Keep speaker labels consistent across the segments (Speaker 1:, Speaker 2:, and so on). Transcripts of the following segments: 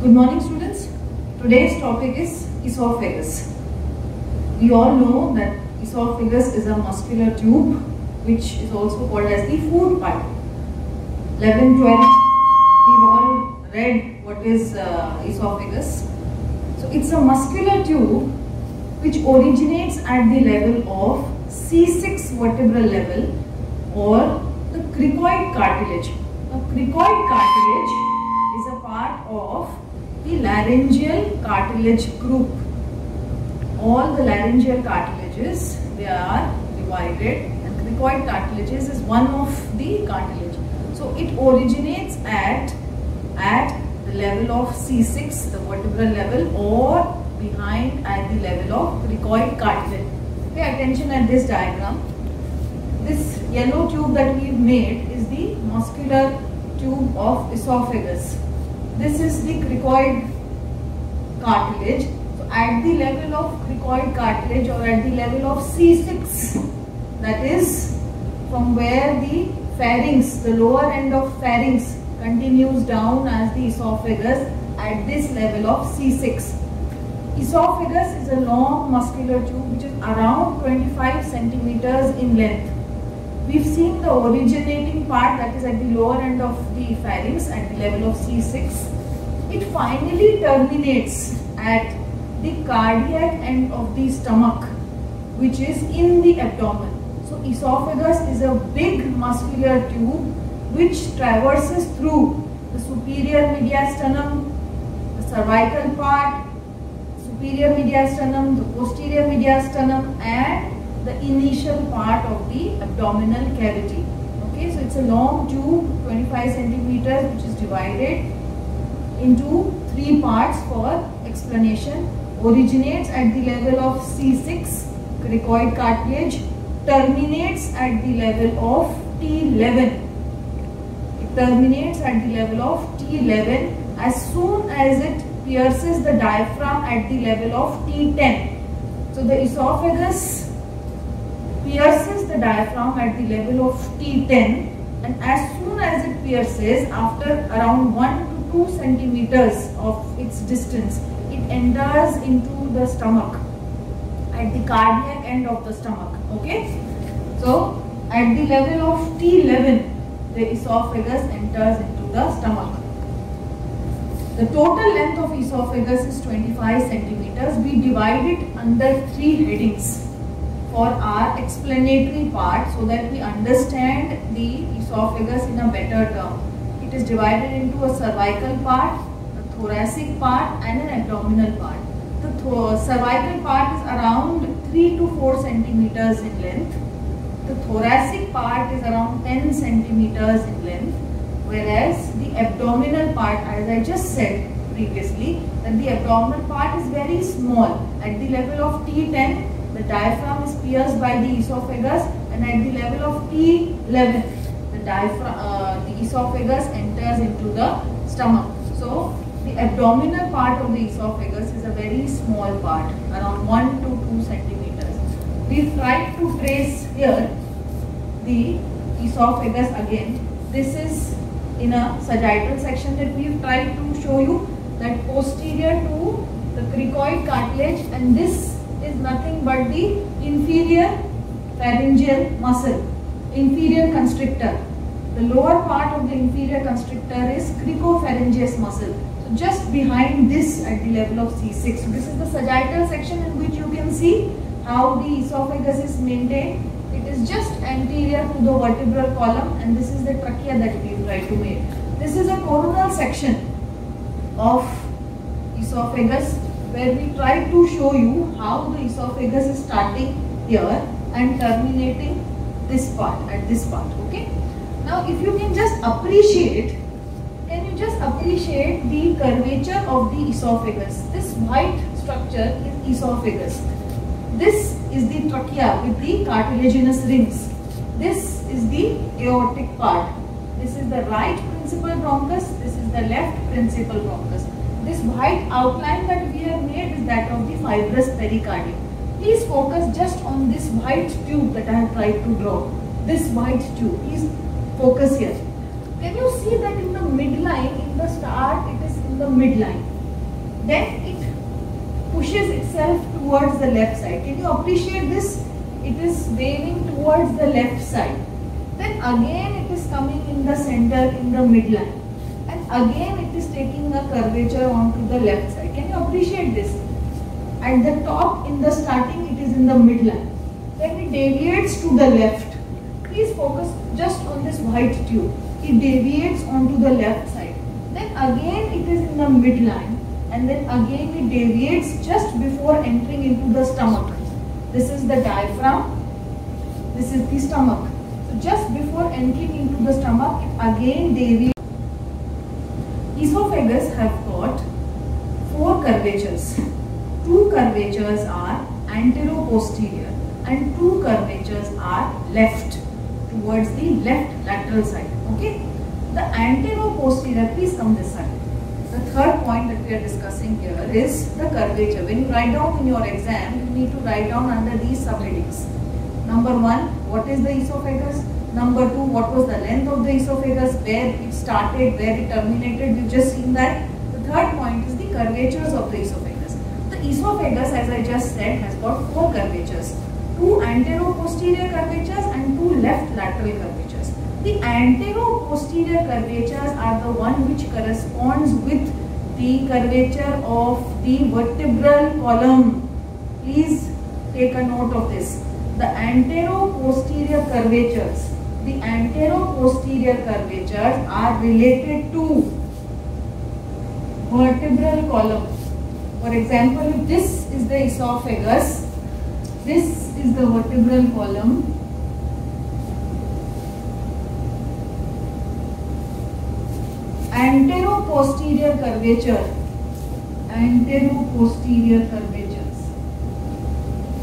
Speaker 1: Good morning, students. Today's topic is esophagus. We all know that esophagus is a muscular tube which is also called as the food pipe. 11, 12, we've all read what is esophagus. So it's a muscular tube which originates at the level of C6 vertebral level or the cricoid cartilage. Now, cricoid cartilage is a part of the laryngeal cartilage group. All the laryngeal cartilages, they are divided, and cricoid cartilages is one of the cartilage. So it originates at the level of C6, the vertebral level, or behind at the level of cricoid cartilage. Pay attention at this diagram. This yellow tube that we've made is the muscular tube of esophagus. This is the cricoid cartilage. So at the level of cricoid cartilage or at the level of C6, that is from where the pharynx, the lower end of pharynx continues down as the esophagus at this level of C6. Esophagus is a long muscular tube which is around 25 centimeters in length. We've seen the originating part, that is at the lower end of the pharynx at the level of C6. It finally terminates at the cardiac end of the stomach, which is in the abdomen. So esophagus is a big muscular tube which traverses through the superior mediastinum, the cervical part, superior mediastinum, the posterior mediastinum, and the initial part of the abdominal cavity. Okay, so it's a long tube, 25 centimeters, which is divided into three parts for explanation. Originates at the level of C6, cricoid cartilage, terminates at the level of T11. It terminates at the level of T11 as soon as it pierces the diaphragm at the level of T10. So the esophagus pierces the diaphragm at the level of T10, and as soon as it pierces, after around 1 to 2 centimeters of its distance, it enters into the stomach at the cardiac end of the stomach. Okay, so at the level of T11, the esophagus enters into the stomach. The total length of esophagus is 25 centimeters. We divide it under three headings for our explanatory part so that we understand the esophagus in a better term. It is divided into a cervical part, a thoracic part, and an abdominal part. The cervical part is around 3 to 4 centimeters in length. The thoracic part is around 10 centimeters in length, whereas the abdominal part, as I just said previously, that the abdominal part is very small. At the level of T10, the diaphragm is pierced by the esophagus, and at the level of T11, the esophagus enters into the stomach. So the abdominal part of the esophagus is a very small part, around 1 to 2 centimeters. We've tried to trace here the esophagus again. This is in a sagittal section that we've tried to show you, that posterior to the cricoid cartilage, and this is nothing but the inferior pharyngeal muscle, inferior constrictor. The lower part of the inferior constrictor is cricopharyngeus muscle. So just behind this at the level of C6. So this is the sagittal section in which you can see how the esophagus is maintained. It is just anterior to the vertebral column, and this is the trachea that we have tried to make. This is a coronal section of esophagus where we try to show you how the esophagus is starting here and terminating this part, at this part. Okay. Now if you can just appreciate, the curvature of the esophagus. This white structure is esophagus. This is the trachea with the cartilaginous rings. This is the aortic part. This is the right principal bronchus. This is the left principal bronchus. This white outline that we have made is that of the fibrous pericardium. Please focus just on this white tube that I have tried to draw. This white tube. Please focus here. Can you see that in the midline, in the start, it is in the midline. then it pushes itself towards the left side. Can you appreciate this? It is waving towards the left side. Then again it is coming in the center in the midline. And again it is taking a curvature onto the left side. Can you appreciate this? At the top in the starting it is in the midline. Then it deviates to the left. Please focus just on this white tube. It deviates onto the left side. Then again it is in the midline. And then again it deviates just before entering into the stomach. This is the diaphragm. This is the stomach. So just before entering into the stomach, it again deviates. Esophagus have got 4 curvatures. 2 curvatures are antero-posterior and 2 curvatures are left, towards the left lateral side. Okay. The antero-posterior, please come this side. The third point that we are discussing here is the curvature. When you write down in your exam, you need to write down under these subheadings. Number 1, what is the esophagus? Number 2, what was the length of the esophagus? Where it started, where it terminated? We've just seen that. The third point is the curvatures of the esophagus. The esophagus, as I just said, has got 4 curvatures. 2 antero-posterior curvatures and 2 left lateral curvatures. The antero-posterior curvatures are the one which corresponds with the curvature of the vertebral column. Please take a note of this. The antero-posterior curvatures are related to vertebral column. For example, if this is the esophagus, this is the vertebral column. Antero-posterior curvatures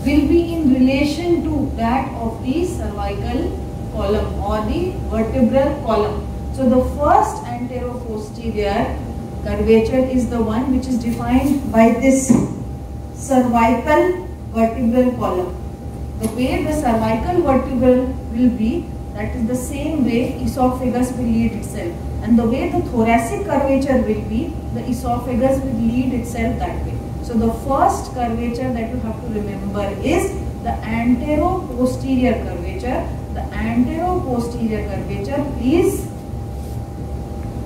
Speaker 1: will be in relation to that of the cervical column or the vertebral column. So the first antero-posterior curvature is the one which is defined by this cervical vertebral column. The way the cervical vertebral will be, that is the same way esophagus will lead itself. And the way the thoracic curvature will be, the esophagus will lead itself that way. So the first curvature that you have to remember is the antero-posterior curvature. The antero-posterior curvature, please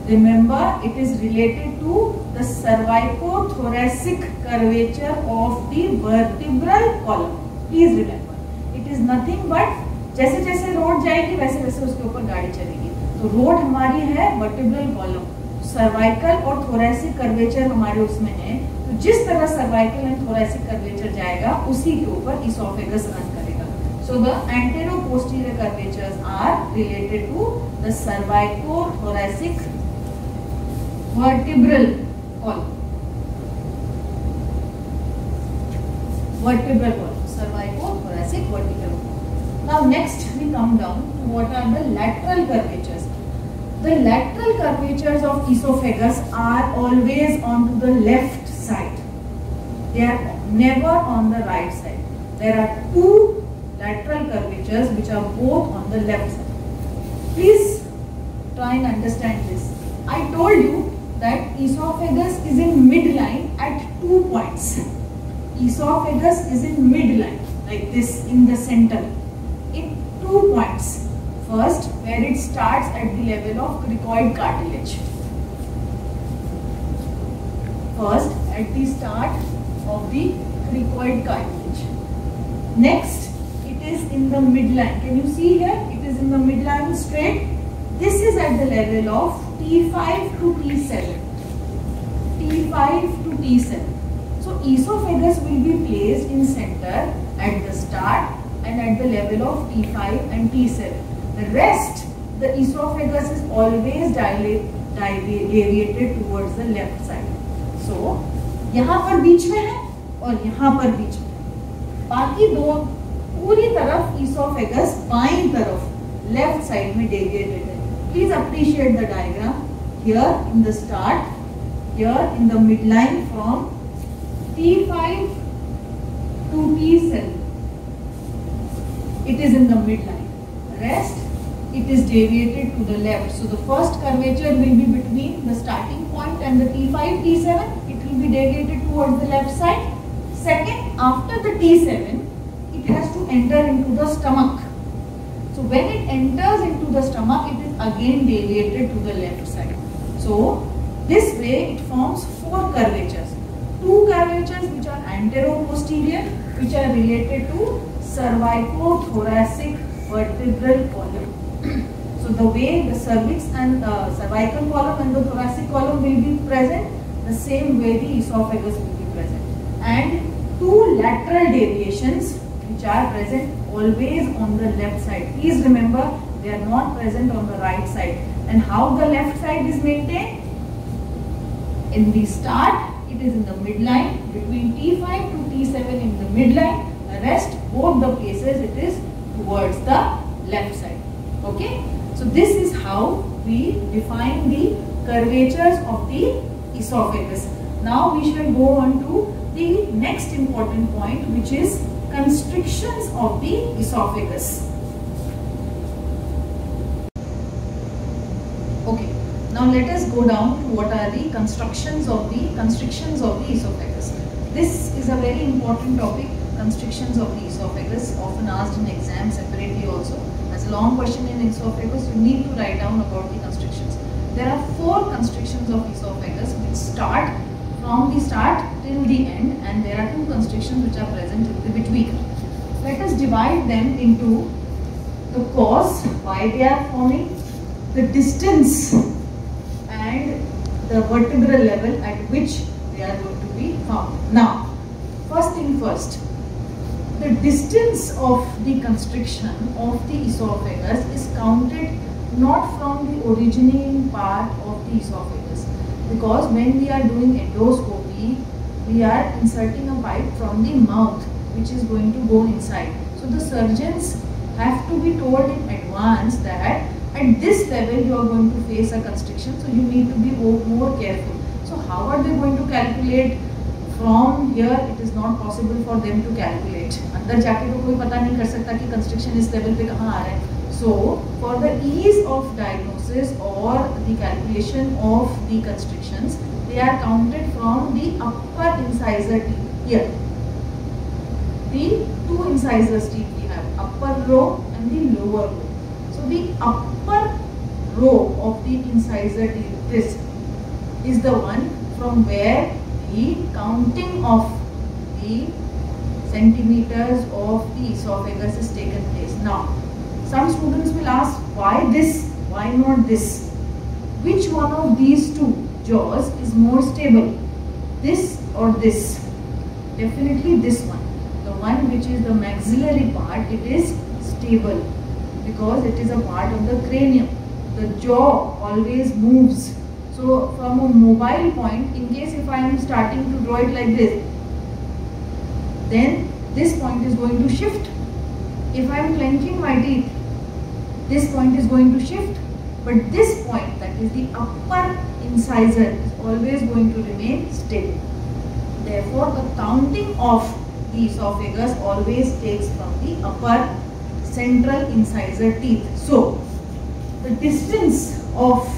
Speaker 1: remember, it is related to the cervicothoracic curvature of the vertebral column. Please remember, it is nothing but जैसे जैसे road जाएगी वैसे वैसे उसके ऊपर गाड़ी चलेगी. तो रोड हमारी है वर्टिब्रल कॉलम, सर्वाइकल और थोरैसिक कर्वेचर हमारे उसमें है. तो जिस तरह सर्वाइकल एंड थोरैसिक कर्वेचर जाएगा उसी के ऊपर इसोफेगस रन करेगा. So the antero posterior curvatures are related to the cervicothoracic vertebral column. Vertebral column, cervico-thoracic vertebral column. Now next we come down to what are the lateral curvatures. The lateral curvatures of esophagus are always onto the left side. They are never on the right side. There are two lateral curvatures which are both on the left side. Please try and understand this. I told you that esophagus is in midline at 2 points. Esophagus is in midline like this in the center in 2 points. First, where it starts at the level of cricoid cartilage. First, at the start of the cricoid cartilage. Next, it is in the midline. Can you see here? It is in the midline straight. This is at the level of T5 to T7. T5 to T7. So esophagus will be placed in center at the start and at the level of T5 and T7. The rest, the esophagus is always deviated towards the left side. So यहाँ पर बीच में है और यहाँ पर बीच में है. बाकी दो पूरी तरफ esophagus बाईं तरफ left side में deviated है. Please appreciate the diagram. Here in the start, here in the midline from T5 to T7, it is in the midline. Rest, it is deviated to the left. So the first curvature will be between the starting point and the T5, T7. It will be deviated towards the left side. Second, after the T7, it has to enter into the stomach. So when it enters into the stomach, it is again deviated to the left side. So this way it forms 4 curvatures. 2 curvatures which are antero-posterior, which are related to cervicothoracic vertebral column. So the way the cervix and cervical column and the thoracic column will be present, the same way the esophagus will be present. And 2 lateral deviations which are present always on the left side. Please remember, they are not present on the right side. And how the left side is maintained? In the start, it is in the midline, between T5 to T7 in the midline. The rest, both the places, it is towards the left side. Okay? So this is how we define the curvatures of the esophagus. Now we shall go on to the next important point, which is constrictions of the esophagus. Okay, now let us go down to what are the constrictions of the esophagus. This is a very important topic, constrictions of the esophagus, often asked in exam separately also. As a long question in esophagus, you need to write down about the constrictions. There are 4 constrictions of esophagus which start from the start till the end, and there are 2 constrictions which are present in the between. Let us divide them into the cause, why they are forming, the distance, and the vertebral level at which they are going to be found. Now, first thing first, the distance of the constriction of the esophagus is counted not from the originating part of the esophagus, because when we are doing endoscopy, we are inserting a pipe from the mouth which is going to go inside. So the surgeons have to be told in advance that at this level you are going to face a constriction, so you need to be more careful. So how are they going to calculate? From here it is not possible for them to calculate. अंदर जाके तो कोई पता नहीं कर सकता कि constriction इस level पे कहाँ आ रहा है. So for the ease of diagnosis or the calculation of the constrictions, they are counted from the upper incisor teeth. Here, the 2 incisors teeth we have, upper row and the lower row. So the upper row of the incisor teeth, this is the one from where the counting of the centimeters of the esophagus is taken place. Now, some students will ask, why this? Why not this? Which one of these 2 jaws is more stable? This or this? Definitely this one. The one which is the maxillary part, it is stable because it is a part of the cranium. The jaw always moves. So from a mobile point, in case if I am starting to draw it like this, then this point is going to shift. If I am clenching my teeth, this point is going to shift. But this point, that is the upper incisor, is always going to remain stable. Therefore, the counting of the esophagus always takes from the upper central incisor teeth. So, the distance of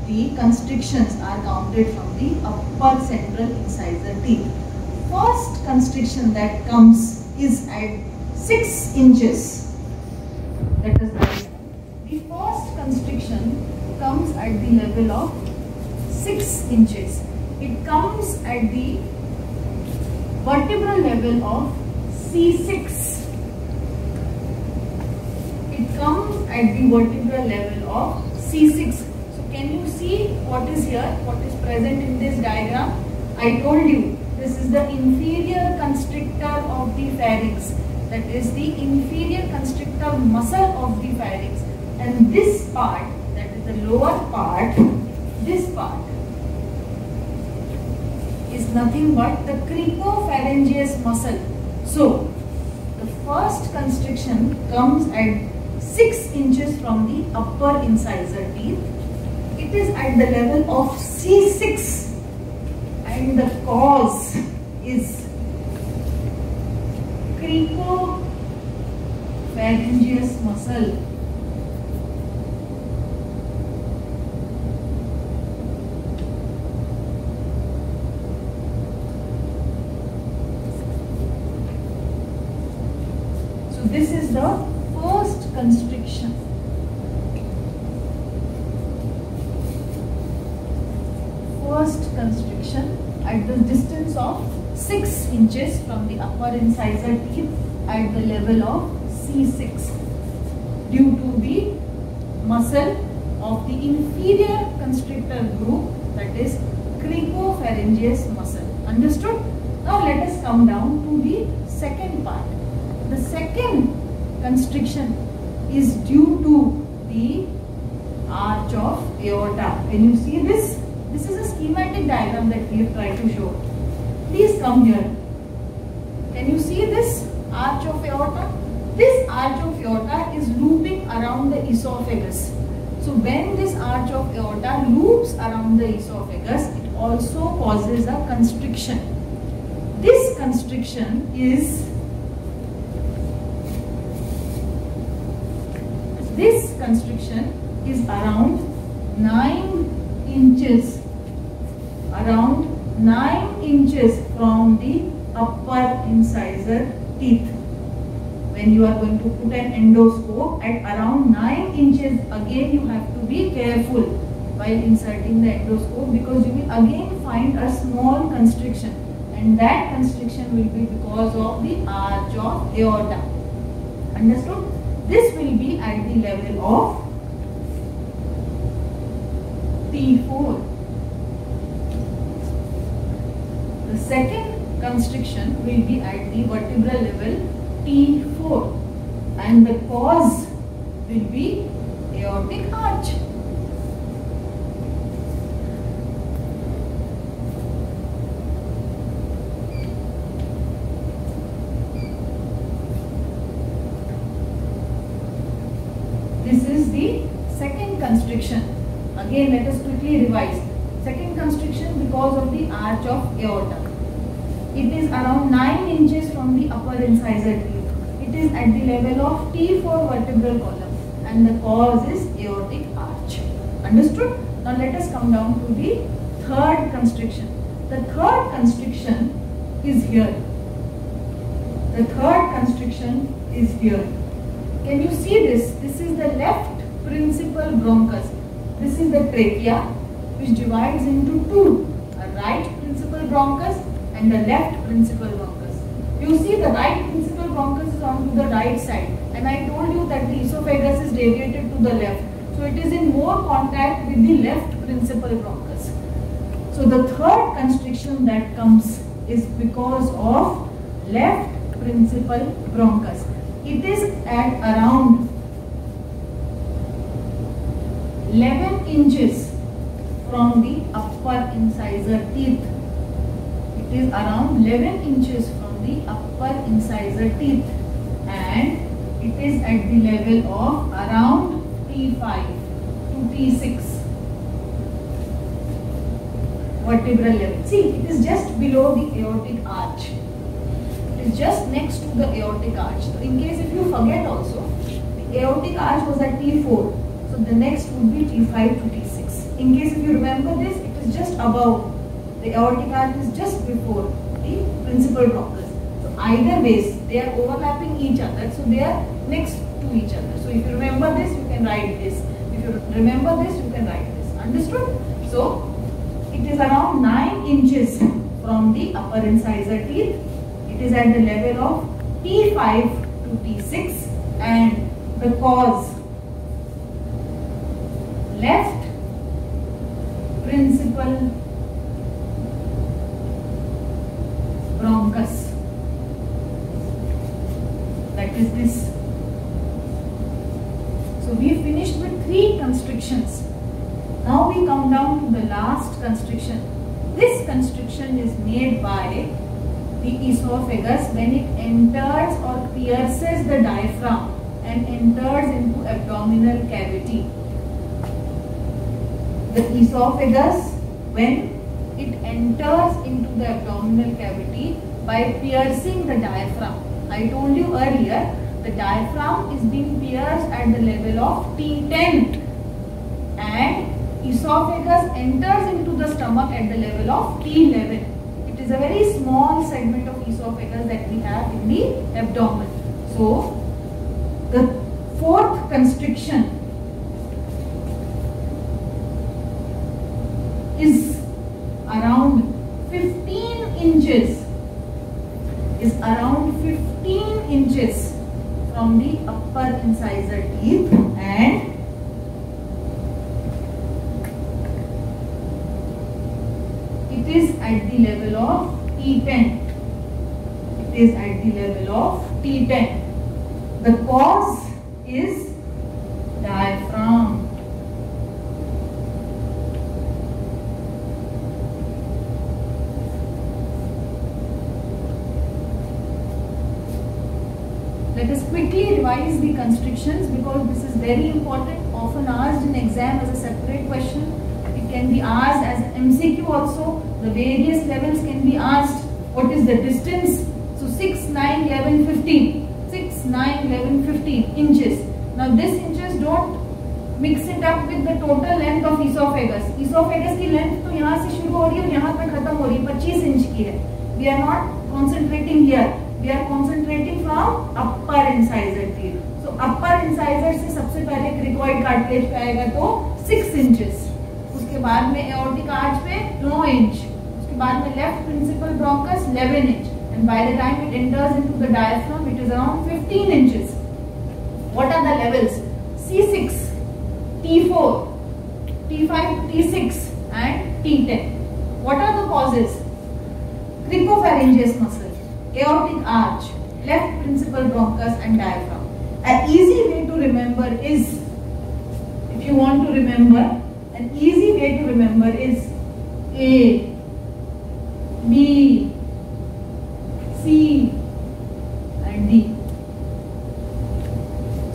Speaker 1: the constrictions are counted from the upper central incisor teeth. First constriction that comes is at 6 inches. Let us write. The first constriction comes at the level of 6 inches. It comes at the vertebral level of C6. It comes at the vertebral level of C6. So can you see what is here, what is present in this diagram? I told you this is the inferior constrictor of the pharynx. That is the inferior constrictor muscle of the pharynx. And this part, that is the lower part, this part is nothing but the cricopharyngeus muscle. So, the first constriction comes at 6 inches from the upper incisor teeth. It is at the level of C6 and the cause is cricopharyngeus muscle. this is the first constriction. First constriction at the distance of 6 inches from the upper incisor teeth at the level of C6 due to the muscle of the inferior constrictor group, that is cricopharyngeus muscle. Understood? Now let us come down to the second part. The second constriction is due to the arch of aorta. Can you see this? This is a schematic diagram that we have tried to show. Please come here. Can you see this arch of aorta? This arch of aorta is looping around the esophagus. So when this arch of aorta loops around the esophagus, it also causes a constriction. This constriction is around 9 inches. Around 9 inches from the upper incisor teeth. When you are going to put an endoscope at around 9 inches, again you have to be careful while inserting the endoscope, because you will again find a small constriction, and that constriction will be because of the arch of aorta. Understood? This will be at the level of T4. The second constriction will be at the vertebral level T4, and the cause will be aortic arch. This is the second constriction. Again, let us quickly revise. Second constriction because of the arch of aorta. It is around 9 inches from the upper incisor teeth. It is at the level of T4 vertebral column, and the cause is aortic arch. Understood? Now let us come down to the third constriction. The third constriction is here. The third constriction is here. Can you see this? This is the left principal bronchus. This is the trachea, which divides into two. A right principal bronchus and a left principal bronchus. You see the right principal bronchus is on to the right side, and I told you that the esophagus is deviated to the left. So it is in more contact with the left principal bronchus. So the third constriction that comes is because of left principal bronchus. It is at around 11 inches from the upper incisor teeth. It is around 11 inches from the upper incisor teeth, and it is at the level of around T5 to T6 vertebral level. See, it is just below the aortic arch. It is just next to the aortic arch. So in case if you forget also, the aortic arch was at T4. So the next would be T5 to T6. In case if you remember this, it is just above. The aortic arch is just before the principal bronchus. So either ways, they are overlapping each other. So they are next to each other. So if you remember this, you can write this. If you remember this, you can write this. Understood? So it is around 9 inches from the upper incisor teeth. It is at the level of T5 to T6, and the cause left principal bronchus. That is this. So we finished with 3 constrictions. Now we come down to the last constriction. This constriction is made by the esophagus when it enters or pierces the diaphragm and enters into abdominal cavity. The esophagus, when it enters into the abdominal cavity by piercing the diaphragm. I told you earlier, the diaphragm is being pierced at the level of T10, and esophagus enters into the stomach at the level of T11. It is a very small segment of esophagus that we have in the abdomen. So The fourth constriction is around 15 inches. Is around 15 inches from the upper incisor teeth, and it is at the level of T10. It is at the level of T10. The cause is diaphragm. Let us quickly revise the constrictions because this is very important, often asked in exam as a separate question. It can be asked as MCQ also. The various levels can be asked. What is the distance? So 6, 9, 11, 15. 6, 9, 11, 15 inches. Now this inches don't mix it up with the total length of esophagus. Esophagus की length तो यहाँ से शुरू हो रही है और यहाँ तक खत्म हो रही है, 25 इंच की है. We are not concentrating here. We are concentrating from upper incisor teeth. So upper incisor से सबसे पहले cricoid cartilage पे आएगा तो 6 inches. उसके बाद में aortic arch पे 9 inch. उसके बाद में left principal bronchus 11 inch. And by the time it enters into the diaphragm, it is around 15 inches. What are the levels? C6, T4, T5, T6 and T10. What are the causes? Cricopharyngeus muscle, aortic arch, left principal bronchus and diaphragm. An easy way to remember is, if you want to remember, an easy way to remember is A, B, C and D.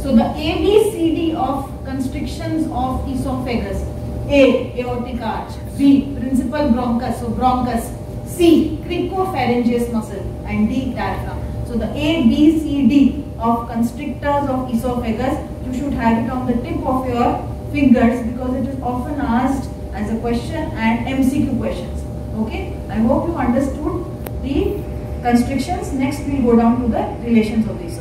Speaker 1: So the A, B, C, D of constrictions of esophagus: A, aortic arch; B, principal bronchus, so bronchus; C, cricopharyngeus muscle; and D, diaphragm. So the A, B, C, D of constrictors of esophagus, you should have it on the tip of your fingers because it is often asked as a question and MCQ questions. Okay, I hope you understood the constrictions. Next we will go down to the relations of the esophagus.